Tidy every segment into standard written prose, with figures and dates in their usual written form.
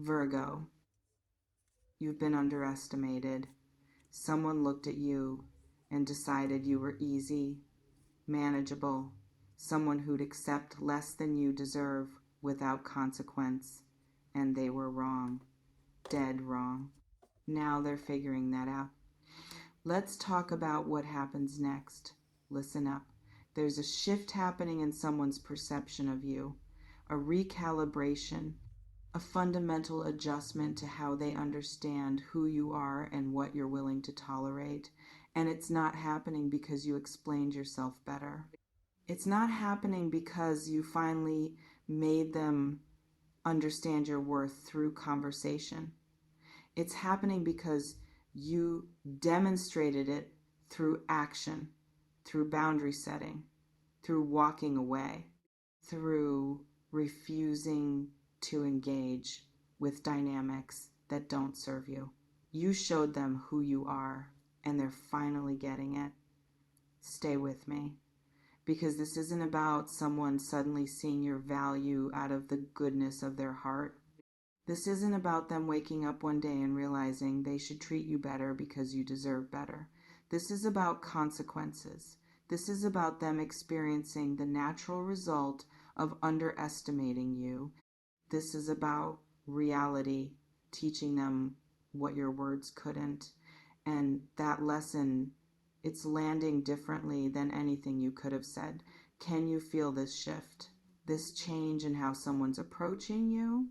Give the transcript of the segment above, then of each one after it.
Virgo, you've been underestimated. Someone looked at you and decided you were easy, manageable, someone who'd accept less than you deserve without consequence, and they were wrong, dead wrong. Now they're figuring that out. Let's talk about what happens next. Listen up. There's a shift happening in someone's perception of you, a recalibration, a fundamental adjustment to how they understand who you are and what you're willing to tolerate. And it's not happening because you explained yourself better. It's not happening because you finally made them understand your worth through conversation. It's happening because you demonstrated it through action, through boundary setting, through walking away, through refusing to engage with dynamics that don't serve you. You showed them who you are, and they're finally getting it. Stay with me, because this isn't about someone suddenly seeing your value out of the goodness of their heart. This isn't about them waking up one day and realizing they should treat you better because you deserve better. This is about consequences. This is about them experiencing the natural result of underestimating you. This is about reality teaching them what your words couldn't. And that lesson, it's landing differently than anything you could have said. Can you feel this shift, this change in how someone's approaching you?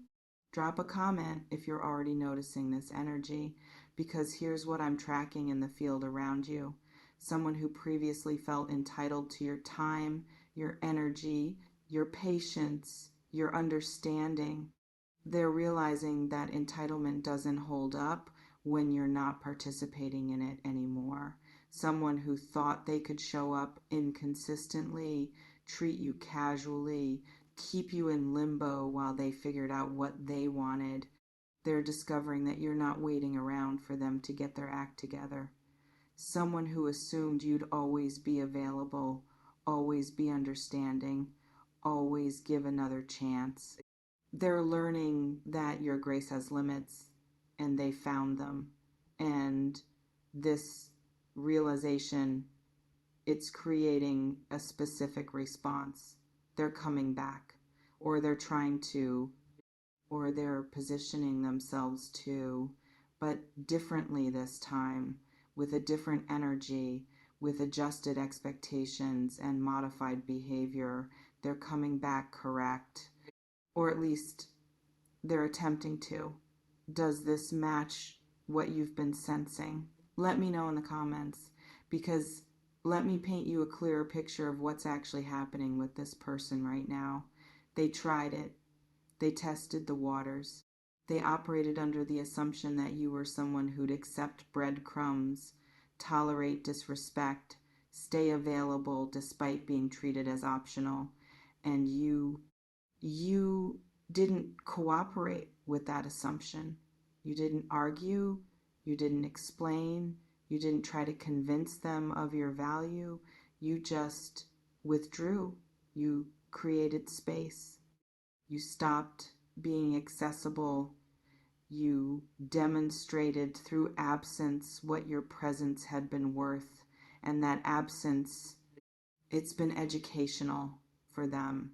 Drop a comment if you're already noticing this energy, because here's what I'm tracking in the field around you. Someone who previously felt entitled to your time, your energy, your patience, your understanding. They're realizing that entitlement doesn't hold up when you're not participating in it anymore. Someone who thought they could show up inconsistently, treat you casually, keep you in limbo while they figured out what they wanted. They're discovering that you're not waiting around for them to get their act together. Someone who assumed you'd always be available, always be understanding, always give another chance. They're learning that your grace has limits, and they found them. And this realization, it's creating a specific response. They're coming back, or they're trying to, or they're positioning themselves to, but differently this time, with a different energy, with adjusted expectations and modified behavior. They're coming back correct, or at least they're attempting to. Does this match what you've been sensing? Let me know in the comments, because let me paint you a clearer picture of what's actually happening with this person right now. They tried it. They tested the waters. They operated under the assumption that you were someone who'd accept breadcrumbs, tolerate disrespect, stay available despite being treated as optional. And you didn't cooperate with that assumption. You didn't argue. You didn't explain. You didn't try to convince them of your value. You just withdrew. You created space. You stopped being accessible. You demonstrated through absence what your presence had been worth. And that absence, it's been educational for them.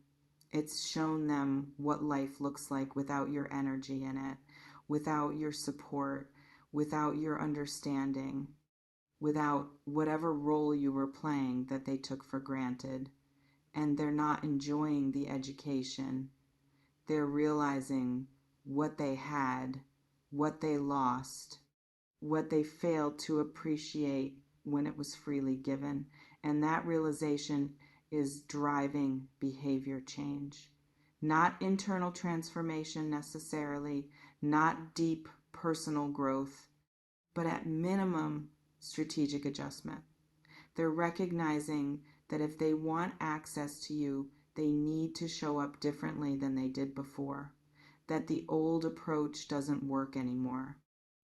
It's shown them what life looks like without your energy in it, without your support, without your understanding, without whatever role you were playing that they took for granted. And they're not enjoying the education. They're realizing what they had, what they lost, what they failed to appreciate when it was freely given. And that realization is driving behavior change. Not internal transformation necessarily, not deep personal growth, but at minimum, strategic adjustment. They're recognizing that if they want access to you, they need to show up differently than they did before, that the old approach doesn't work anymore,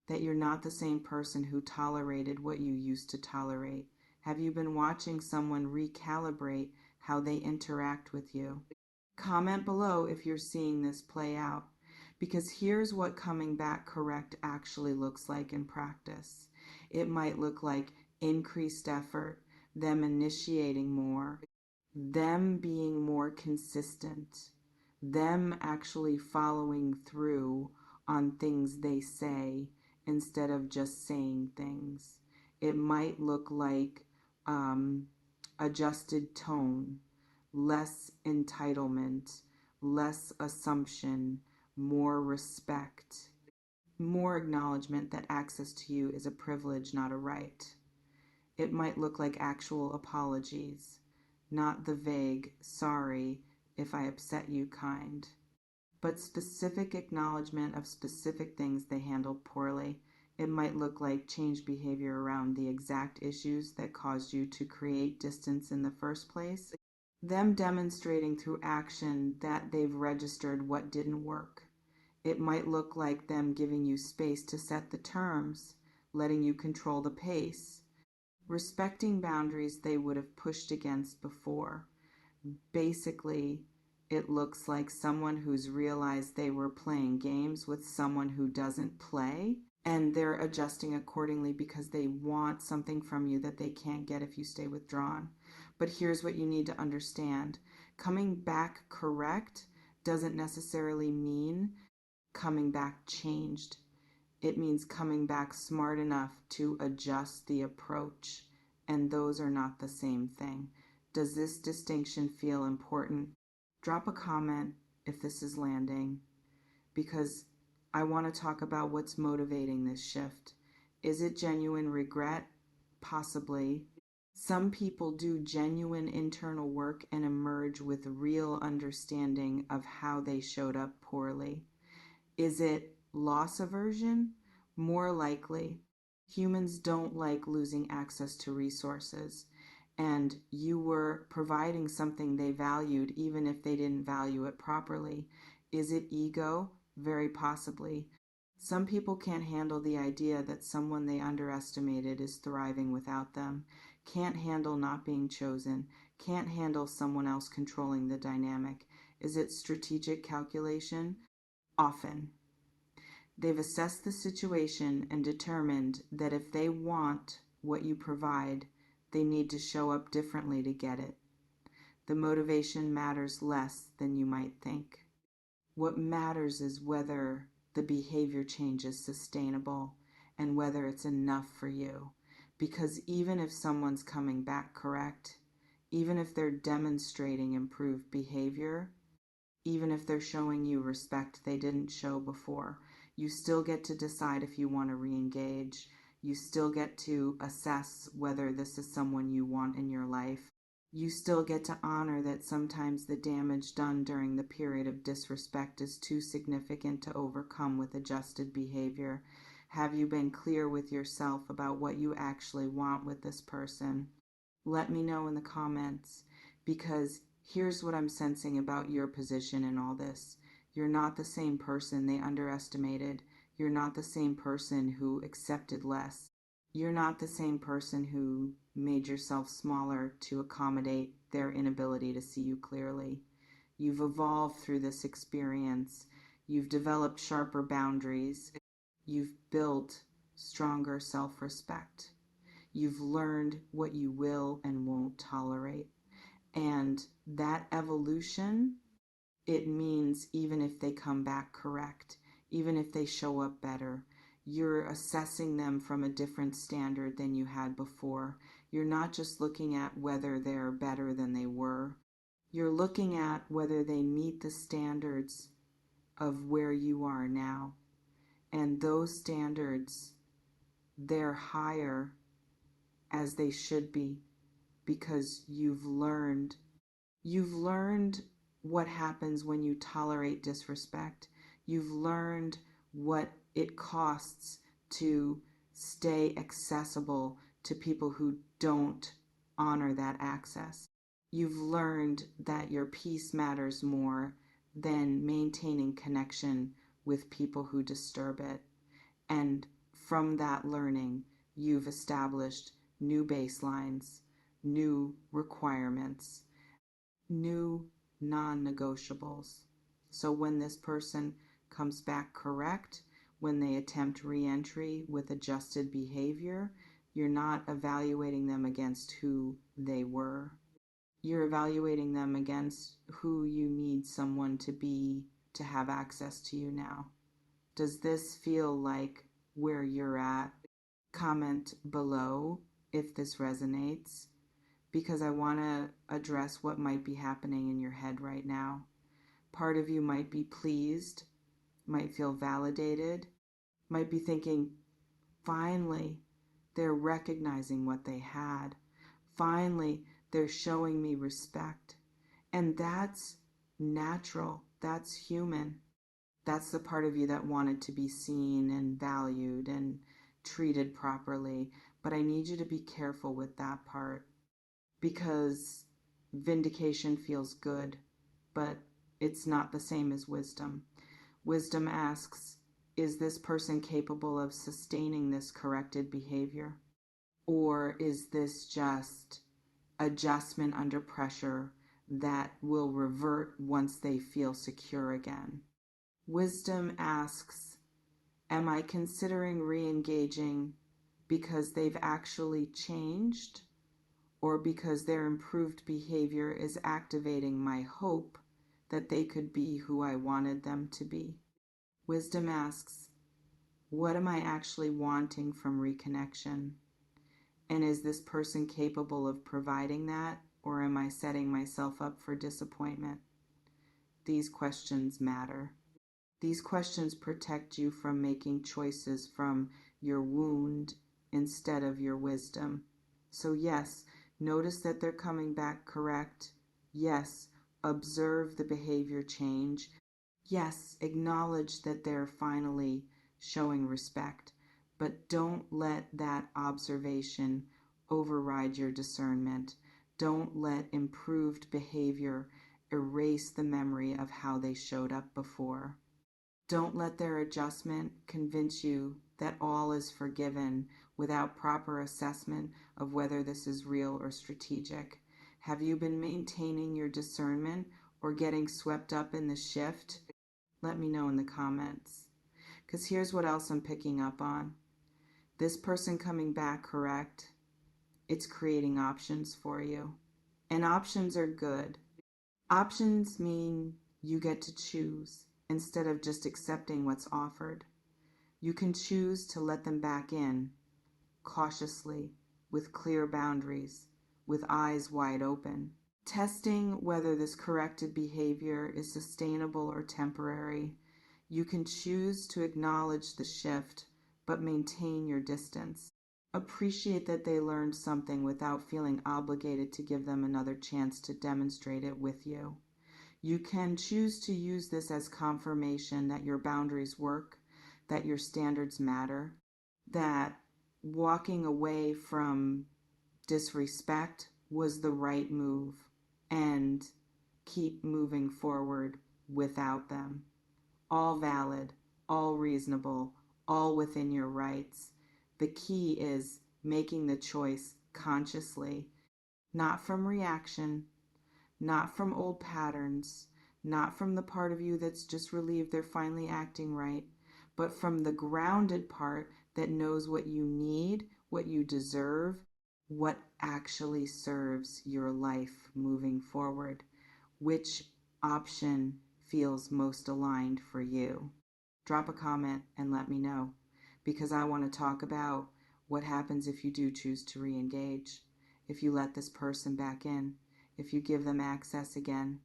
that you're not the same person who tolerated what you used to tolerate. Have you been watching someone recalibrate how they interact with you? Comment below if you're seeing this play out, Because here's what coming back correct actually looks like in practice. It might look like increased effort, them initiating more, them being more consistent, them actually following through on things they say instead of just saying things. It might look like adjusted tone, less entitlement, less assumption, more respect, more acknowledgement that access to you is a privilege, not a right. It might look like actual apologies, not the vague, sorry if I upset you kind, but specific acknowledgement of specific things they handled poorly. It might look like change behavior around the exact issues that caused you to create distance in the first place. Them demonstrating through action that they've registered what didn't work. It might look like them giving you space to set the terms, letting you control the pace, respecting boundaries they would have pushed against before. Basically, it looks like someone who's realized they were playing games with someone who doesn't play, and they're adjusting accordingly because they want something from you that they can't get if you stay withdrawn. But here's what you need to understand. Coming back correct doesn't necessarily mean coming back changed. It means coming back smart enough to adjust the approach, and those are not the same thing. Does this distinction feel important? Drop a comment if this is landing, because I want to talk about what's motivating this shift. Is it genuine regret? Possibly. Some people do genuine internal work and emerge with real understanding of how they showed up poorly. Is it loss aversion? More likely. Humans don't like losing access to resources, and you were providing something they valued even if they didn't value it properly. Is it ego? Very possibly. Some people can't handle the idea that someone they underestimated is thriving without them, can't handle not being chosen, can't handle someone else controlling the dynamic. Is it strategic calculation? Often. They've assessed the situation and determined that if they want what you provide, they need to show up differently to get it. The motivation matters less than you might think. What matters is whether the behavior change is sustainable and whether it's enough for you. Because even if someone's coming back correct, even if they're demonstrating improved behavior, even if they're showing you respect they didn't show before, you still get to decide if you want to re-engage. You still get to assess whether this is someone you want in your life. You still get to honor that sometimes the damage done during the period of disrespect is too significant to overcome with adjusted behavior. Have you been clear with yourself about what you actually want with this person? Let me know in the comments, because here's what I'm sensing about your position in all this. You're not the same person they underestimated. You're not the same person who accepted less. You're not the same person who made yourself smaller to accommodate their inability to see you clearly. You've evolved through this experience. You've developed sharper boundaries. You've built stronger self-respect. You've learned what you will and won't tolerate. And that evolution, it means even if they come back correct, even if they show up better, you're assessing them from a different standard than you had before. You're not just looking at whether they're better than they were. You're looking at whether they meet the standards of where you are now. And those standards, they're higher as they should be, because you've learned what happens when you tolerate disrespect. You've learned what it costs to stay accessible to people who don't honor that access. You've learned that your peace matters more than maintaining connection with people who disturb it. And from that learning, you've established new baselines, new requirements, new non-negotiables. So when this person comes back correct when they attempt re-entry with adjusted behavior, you're not evaluating them against who they were. You're evaluating them against who you need someone to be to have access to you now. Does this feel like where you're at? Comment below if this resonates, because I want to address what might be happening in your head right now. Part of you might be pleased, might feel validated, might be thinking, finally, they're recognizing what they had. Finally, they're showing me respect. And that's natural. That's human. That's the part of you that wanted to be seen and valued and treated properly. But I need you to be careful with that part, because vindication feels good, but it's not the same as wisdom. Wisdom asks, is this person capable of sustaining this corrected behavior? Or is this just adjustment under pressure that will revert once they feel secure again? Wisdom asks, am I considering re-engaging because they've actually changed, or because their improved behavior is activating my hope that they could be who I wanted them to be? Wisdom asks, what am I actually wanting from reconnection? And is this person capable of providing that, or am I setting myself up for disappointment? These questions matter. These questions protect you from making choices from your wound instead of your wisdom. So yes, notice that they're coming back correct. Yes, observe the behavior change. Yes, acknowledge that they're finally showing respect, but don't let that observation override your discernment. Don't let improved behavior erase the memory of how they showed up before. Don't let their adjustment convince you that all is forgiven without proper assessment of whether this is real or strategic. Have you been maintaining your discernment or getting swept up in the shift? Let me know in the comments. Because here's what else I'm picking up on. This person coming back correct, it's creating options for you. And options are good. Options mean you get to choose instead of just accepting what's offered. You can choose to let them back in, cautiously, with clear boundaries, with eyes wide open. Testing whether this corrected behavior is sustainable or temporary. You can choose to acknowledge the shift, but maintain your distance. Appreciate that they learned something without feeling obligated to give them another chance to demonstrate it with you. You can choose to use this as confirmation that your boundaries work, that your standards matter, that walking away from disrespect was the right move, and keep moving forward without them. All valid, all reasonable, all within your rights. The key is making the choice consciously, not from reaction, not from old patterns, not from the part of you that's just relieved they're finally acting right, but from the grounded part that knows what you need, what you deserve, what actually serves your life moving forward, which option feels most aligned for you. Drop a comment and let me know, because I want to talk about what happens if you do choose to re-engage, if you let this person back in, if you give them access again,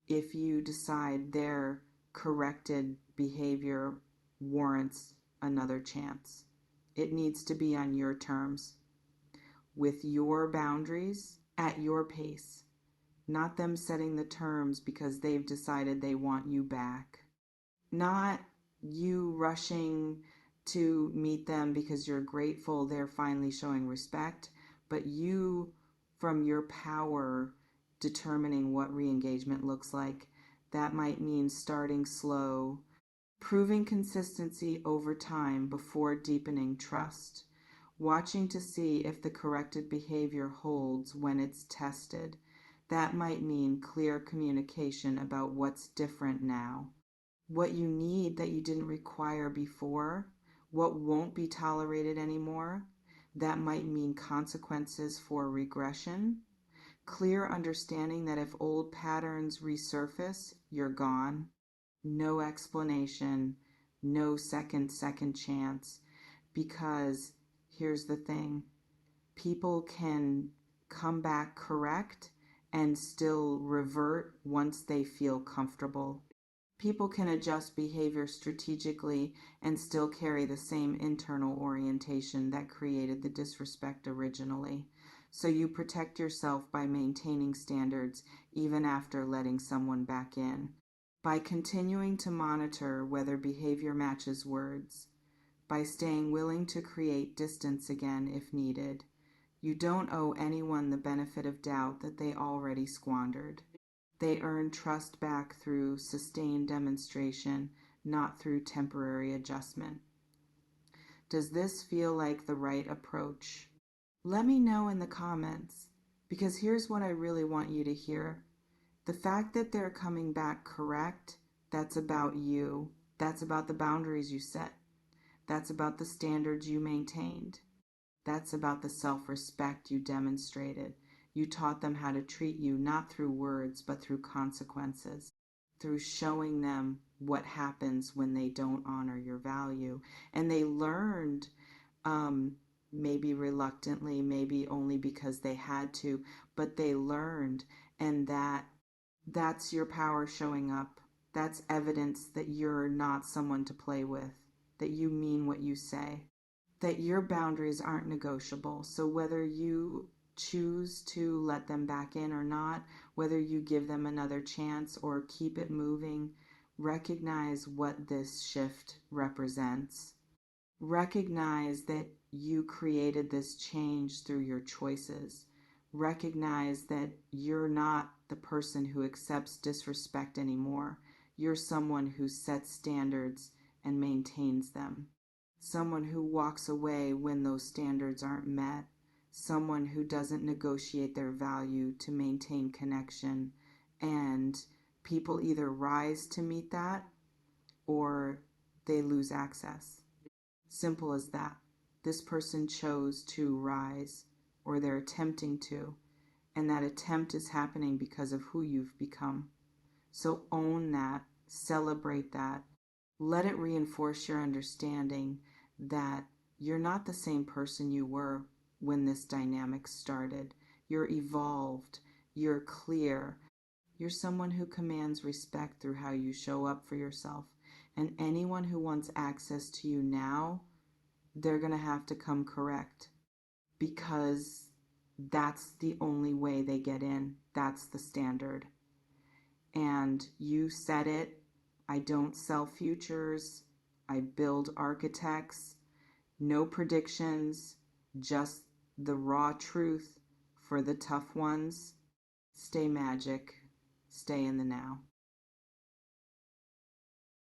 if you decide their corrected behavior warrants another chance. It needs to be on your terms, with your boundaries, at your pace, not them setting the terms because they've decided they want you back. Not you rushing to meet them because you're grateful they're finally showing respect, but you, from your power, determining what re-engagement looks like. That might mean starting slow, proving consistency over time before deepening trust, watching to see if the corrected behavior holds when it's tested. That might mean clear communication about what's different now. what you need that you didn't require before, what won't be tolerated anymore. That might mean consequences for regression. Clear understanding that if old patterns resurface, you're gone. No explanation, no second chance. Because here's the thing, people can come back correct and still revert once they feel comfortable. People can adjust behavior strategically and still carry the same internal orientation that created the disrespect originally. So you protect yourself by maintaining standards even after letting someone back in, by continuing to monitor whether behavior matches words, by staying willing to create distance again if needed. You don't owe anyone the benefit of doubt that they already squandered. They earn trust back through sustained demonstration, not through temporary adjustment. Does this feel like the right approach? Let me know in the comments, because here's what I really want you to hear. The fact that they're coming back correct, that's about you. That's about the boundaries you set. That's about the standards you maintained. That's about the self-respect you demonstrated. You taught them how to treat you, not through words, but through consequences, through showing them what happens when they don't honor your value. And they learned, maybe reluctantly, maybe only because they had to, but they learned, and that's your power showing up. That's evidence that you're not someone to play with, that you mean what you say, that your boundaries aren't negotiable. So whether you choose to let them back in or not, whether you give them another chance or keep it moving, recognize what this shift represents. Recognize that you created this change through your choices. Recognize that you're not the person who accepts disrespect anymore. You're someone who sets standards and maintains them. Someone who walks away when those standards aren't met. Someone who doesn't negotiate their value to maintain connection. And people either rise to meet that or they lose access. Simple as that. This person chose to rise, or they're attempting to, and that attempt is happening because of who you've become. So own that, celebrate that, let it reinforce your understanding that you're not the same person you were when this dynamic started. You're evolved, you're clear, you're someone who commands respect through how you show up for yourself. And anyone who wants access to you now, they're going to have to come correct, because that's the only way they get in. That's the standard. And you said it. I don't sell futures. I build architects. No predictions, just the raw truth for the tough ones. Stay magic. Stay in the now.